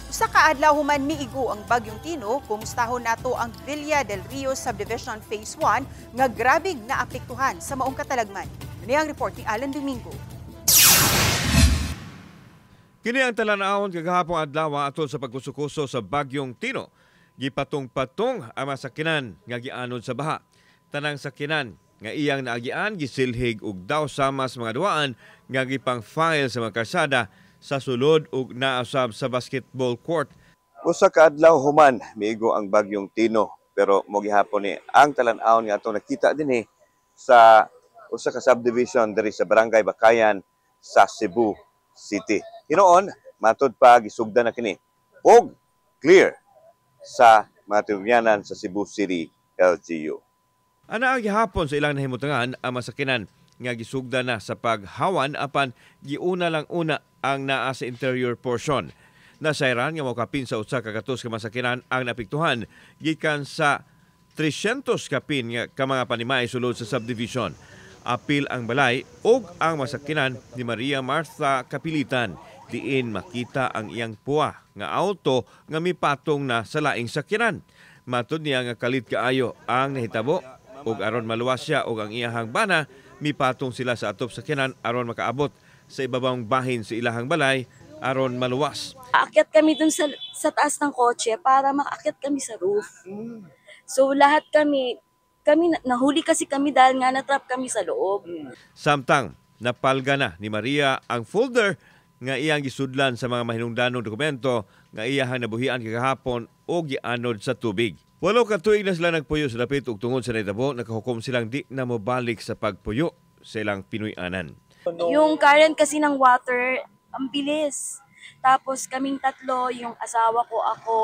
Usa ka adlaw human miigo ang Bagyong Tino, kumustahon nato ang Villa del Rio Subdivision Phase 1 nga grabing naapektuhan sa maong katalagman. Ini ang report ni Alan Domingo. Kini ang talan-awon kagahapong adlaw atol sa pagkusukuso sa Bagyong Tino. Gipatong-patong ang masakinan nga gianod sa baha. Tanang sakinan nga iyang naagian gisilhig og daw sama sa mga duwaan nga gipang-file sa mga karsada sa sulod ug naasab sa basketball court. Usa ka adlaw human miigo ang Bagyong Tino, pero mo gihapon ni ang talan-awon nga atong nakita dinhi sa usa ka subdivision diri sa Barangay Bakayan sa Cebu City. Hinoon matud pa gisugdan na kini og clear sa matungyanan sa Cebu City LGU. Ana ang gihapon sa ilang nahimutangan ang masakinan nga gisugdan na sa paghawan apan giuna lang una ang naa sa interior portion. Nasayran nga mokapin sa usa ka katos ka masakinan ang napiktuhan gikan sa 300 kapin nga ka mga panimay sulod sa subdivision. Apil ang balay ug ang masakinan ni Maria Martha Kapilitan diin makita ang iyang puwa nga auto nga mipatong na sa laing sakyanan. Matud niya nga kalit kaayo ang nahitabo ug aron maluwas siya ug ang iyahang bana mipatong sila sa atop sakyanan aron makaabot sa ibabang bahin sa ilahang balay aron maluwas. Aakyat kami dun sa taas ng kotse para makaakyat kami sa roof. So lahat kami nahuli kasi kami dahil nga natrap kami sa loob. Samtang napalga na ni Maria ang folder nga iyang gisudlan sa mga mahinungdanong dokumento nga iyahang nabuhian kagahapon o gianod sa tubig. 8 ka tuig na sila nagpuyo sa dapit ug tungod sa nahitabo nakahukom silang di na mobalik sa pagpuyo sa ilang Pinoy-anan. Yung current kasi ng water, ang bilis. Tapos kaming tatlo, yung asawa ko, ako,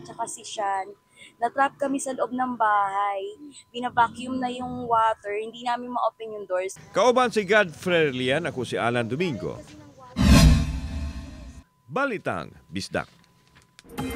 tsaka si Sean, natrap kami sa loob ng bahay. Binabacuum na yung water, hindi namin ma-open yung doors. Kauban si Godfrey Lian, ako si Alan Domingo. Balitang Bisdak.